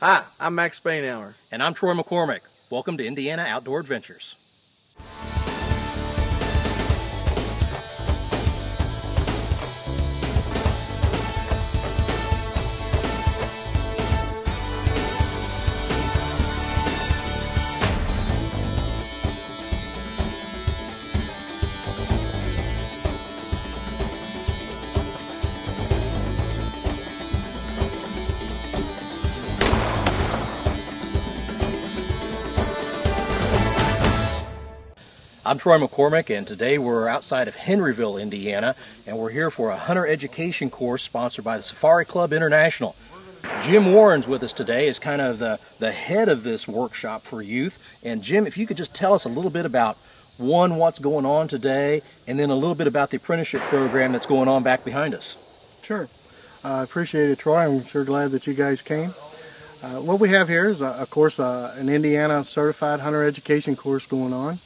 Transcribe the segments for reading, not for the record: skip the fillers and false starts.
Hi, I'm Max Spainhour. And I'm Troy McCormick. Welcome to Indiana Outdoor Adventures. I'm Troy McCormick, and today we're outside of Henryville, Indiana, and we're here for a hunter education course sponsored by the Safari Club International. Jim Warren's with us today as kind of the head of this workshop for youth. And Jim, if you could just tell us a little bit about, one, what's going on today, and then a little bit about the apprenticeship program that's going on back behind us. Sure. I appreciate it, Troy. I'm sure glad that you guys came. What we have here is, of course, an Indiana certified hunter education course going on.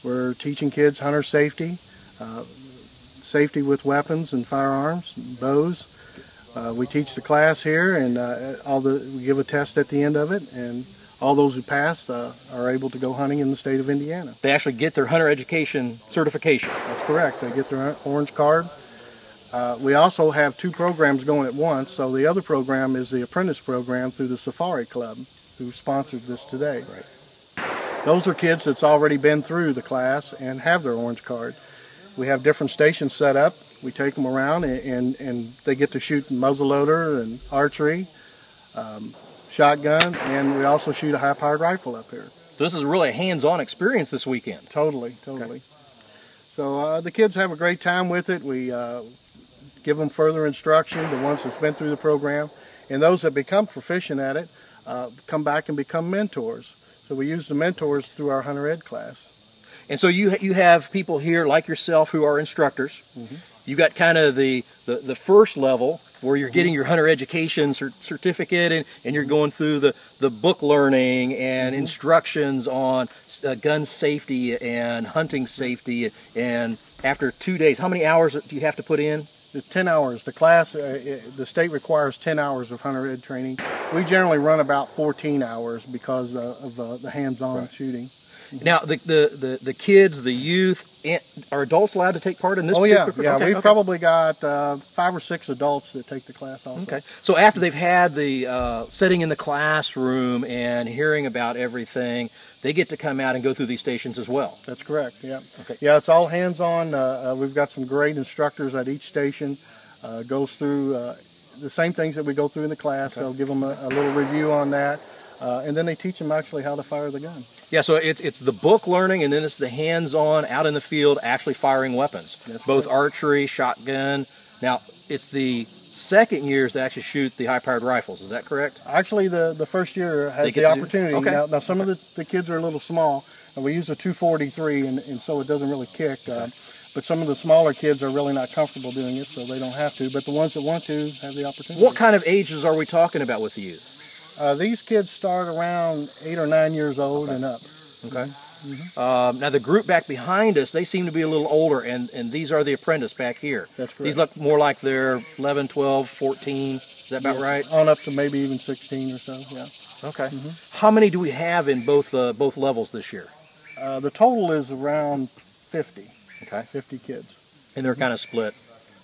We're teaching kids hunter safety, safety with weapons and firearms, bows. We teach the class here, and we give a test at the end of it, and all those who pass are able to go hunting in the state of Indiana. They actually get their hunter education certification. That's correct. They get their orange card. We also have two programs going at once. So the other program is the apprentice program through the Safari Club, who sponsored this today. Right. Those are kids that's already been through the class and have their orange card. We have different stations set up. We take them around and they get to shoot muzzleloader and archery, shotgun, and we also shoot a high-powered rifle up here. So this is really a hands-on experience this weekend. Totally. Okay. So the kids have a great time with it. We give them further instruction, the ones that's been through the program, and those that become proficient at it come back and become mentors. So we use the mentors through our hunter ed class. And so you have people here like yourself who are instructors. Mm-hmm. You've got kind of the first level where you're getting your hunter education certificate and you're going through the book learning and instructions on gun safety and hunting safety. And after 2 days, how many hours do you have to put in? It's 10 hours. The class, the state requires 10 hours of hunter ed training. We generally run about 14 hours because of the hands-on shooting. Now, the kids, the youth, are adults allowed to take part in this? Oh, yeah. We've probably got 5 or 6 adults that take the class also. Okay. So after they've had the sitting in the classroom and hearing about everything, they get to come out and go through these stations as well. That's correct, yeah. Okay. Yeah, it's all hands-on. We've got some great instructors at each station. Goes through the same things that we go through in the class. Okay. They'll give them a little review on that. And then they teach them actually how to fire the gun. Yeah, so it's the book learning, and then it's the hands-on, out in the field, actually firing weapons. That's both correct. Archery, shotgun. Now, it's the second years to actually shoot the high-powered rifles. Is that correct? Actually, the first year has the opportunity. Okay. Now some of the kids are a little small, and we use a 243, and so it doesn't really kick. But some of the smaller kids are really not comfortable doing it, so they don't have to. But the ones that want to have the opportunity. What kind of ages are we talking about with the youth? These kids start around 8 or 9 years old and up. Okay. Mm-hmm. Now the group back behind us, they seem to be a little older, and these are the apprentice back here. That's correct. These look more like they're 11, 12, 14. Is that about right? On up to maybe even 16 or so, yeah. Okay. Mm-hmm. How many do we have in both levels this year? The total is around 50. Okay. 50 kids. And they're kind of split?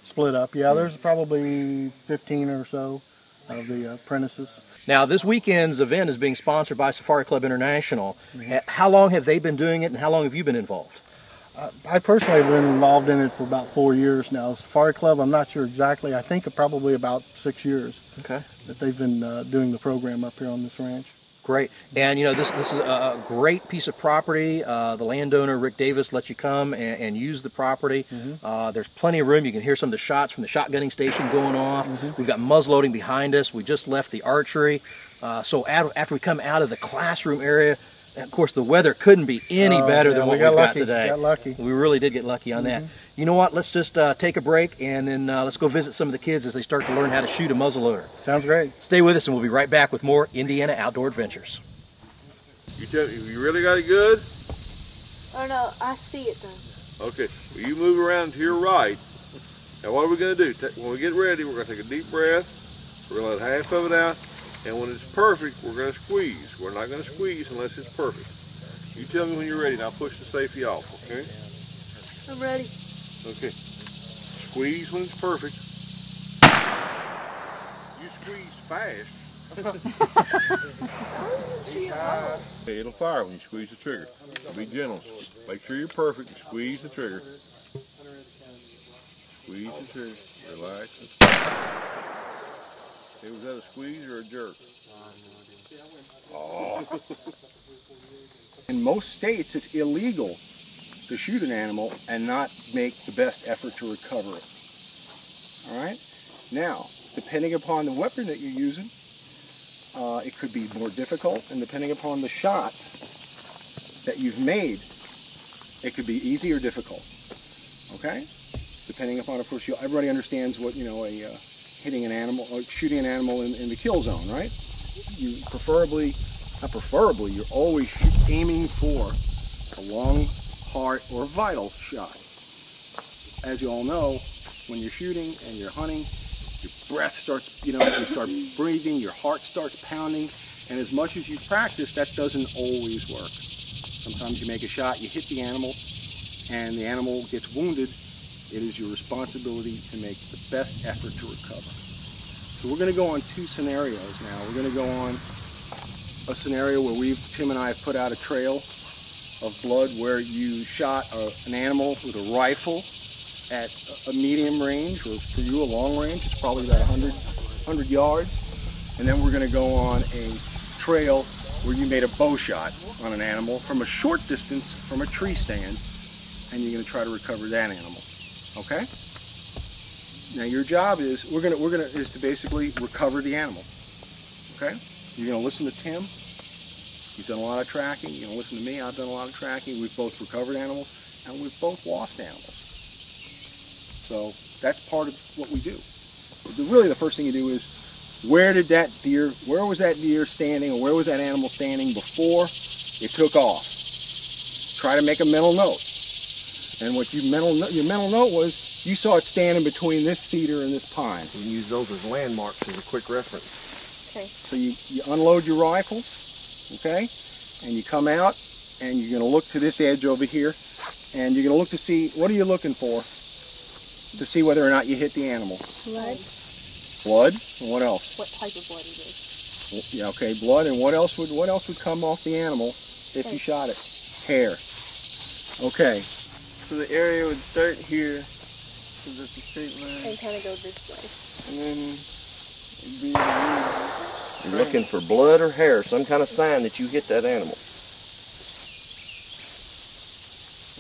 Split up, yeah. There's probably 15 or so of the apprentices. Now, this weekend's event is being sponsored by Safari Club International. Mm-hmm. How long have they been doing it, and how long have you been involved? I personally have been involved in it for about 4 years now. Safari Club, I'm not sure exactly. I think probably about 6 years. Okay. That they've been doing the program up here on this ranch. Great. And, you know, this is a great piece of property. The landowner, Rick Davis, lets you come and use the property. Mm-hmm. There's plenty of room. You can hear some of the shots from the shotgunning station going off. Mm-hmm. We've got muzzleloading behind us. We just left the archery. So after we come out of the classroom area, of course, the weather couldn't be any better than what we've got today. We got lucky. We really did get lucky on that. You know what? Let's just take a break, and then let's go visit some of the kids as they start to learn how to shoot a muzzleloader. Sounds great. Stay with us, and we'll be right back with more Indiana Outdoor Adventures. You really got it good? Oh no, I see it though. Okay, well, you move around to your right. Now what are we going to do? When we get ready, we're going to take a deep breath. We're going to let half of it out, And when it's perfect, we're going to squeeze. We're not going to squeeze unless it's perfect. You tell me when you're ready, and I'll push the safety off, okay? I'm ready. Okay. Squeeze when it's perfect. You squeeze fast. Okay, it'll fire when you squeeze the trigger. Be gentle. Make sure you're perfect and squeeze the trigger. Squeeze the trigger. Relax. Hey, was that a squeeze or a jerk? Oh. In most states, it's illegal to shoot an animal and not make the best effort to recover it. All right? Now, depending upon the weapon that you're using, it could be more difficult, and depending upon the shot that you've made, it could be easy or difficult. Okay? Depending upon, of course, everybody understands what, hitting an animal, or shooting an animal in the kill zone, right? You you're always aiming for a long, hard, or vital shot. As you all know, when you're shooting and you're hunting, your breath starts, you start breathing, your heart starts pounding, and as much as you practice, that doesn't always work. Sometimes you make a shot, you hit the animal, and the animal gets wounded. It is your responsibility to make the best effort to recover. So we're going to go on two scenarios now. We're going to go on a scenario where Tim and I have put out a trail of blood where you shot an animal with a rifle at a medium range, or for you a long range. It's probably about 100 yards. And then we're going to go on a trail where you made a bow shot on an animal from a short distance from a tree stand, and you're going to try to recover that animal. Okay? Now your job is is to basically recover the animal. Okay? You're going to listen to Tim. He's done a lot of tracking. You're going to listen to me. I've done a lot of tracking. We've both recovered animals, and we've both lost animals. So that's part of what we do. Really, the first thing you do is, where was that deer standing, or where was that animal standing before it took off? Try to make a mental note. And what your mental note was, you saw it standing between this cedar and this pine. You use those as landmarks as a quick reference. Okay. So you unload your rifle, okay, and you come out, and you're going to look to this edge over here, and you're going to look to see, what are you looking for? To see whether or not you hit the animal. Blood. Blood, and what else? What type of blood it is. Yeah, okay, blood, and what else would come off the animal if you shot it? Hair. Okay. So the area would start here, because it's a straight line, And kind of go this way. and then it'd be You're looking for blood or hair, some kind of sign that you hit that animal.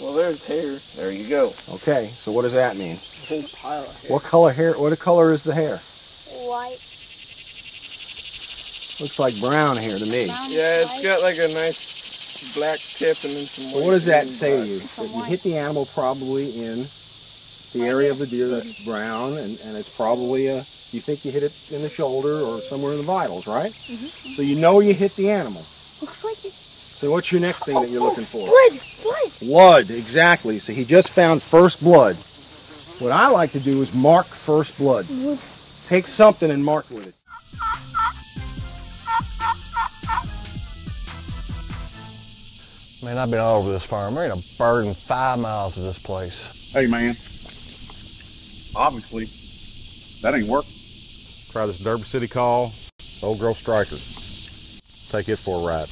well, there's hair. There you go. Okay, so what does that mean? A whole pile of hair. What color is the hair? White. Looks like brown hair to me. Yeah, it's got like a nice black tip and then some white. So what does that and say to black. you? That you hit the animal probably in the area of the deer that's brown, and it's probably you think you hit it in the shoulder or somewhere in the vitals, right? So you know you hit the animal. Looks like it. So what's your next thing that you're looking for? Blood. Blood, exactly. So he just found first blood. What I like to do is mark first blood. Take something and mark with it. Man, I've been all over this farm. There ain't a bird in 5 miles of this place. Hey man, obviously that ain't working. Try this Derby City call, Old Girl Striker. Take it for a ride.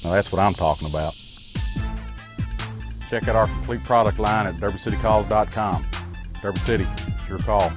Now that's what I'm talking about. Check out our complete product line at derbycitycalls.com. Derby City, it's your call.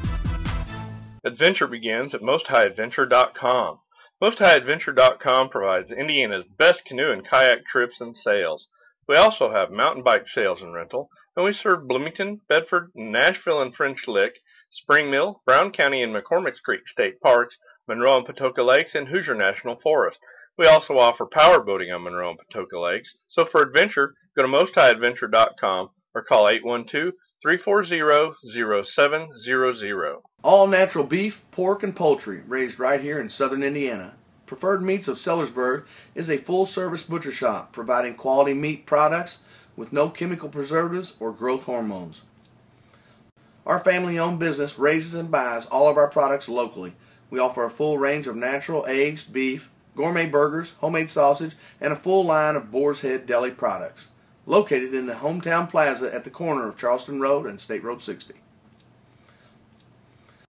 Adventure begins at mosthighadventure.com. Mosthighadventure.com provides Indiana's best canoe and kayak trips and sales. We also have mountain bike sales and rental, and we serve Bloomington, Bedford, Nashville and French Lick, Spring Mill, Brown County and McCormick Creek State Parks, Monroe and Patoka Lakes, and Hoosier National Forest. We also offer power boating on Monroe and Patoka Lakes, so for adventure, go to mosthighadventure.com or call 812-340-0700. All natural beef, pork, and poultry raised right here in southern Indiana. Preferred Meats of Sellersburg is a full-service butcher shop providing quality meat products with no chemical preservatives or growth hormones. Our family-owned business raises and buys all of our products locally. We offer a full range of natural aged beef, gourmet burgers, homemade sausage, and a full line of Boar's Head Deli products. Located in the Hometown Plaza at the corner of Charleston Road and State Road 60.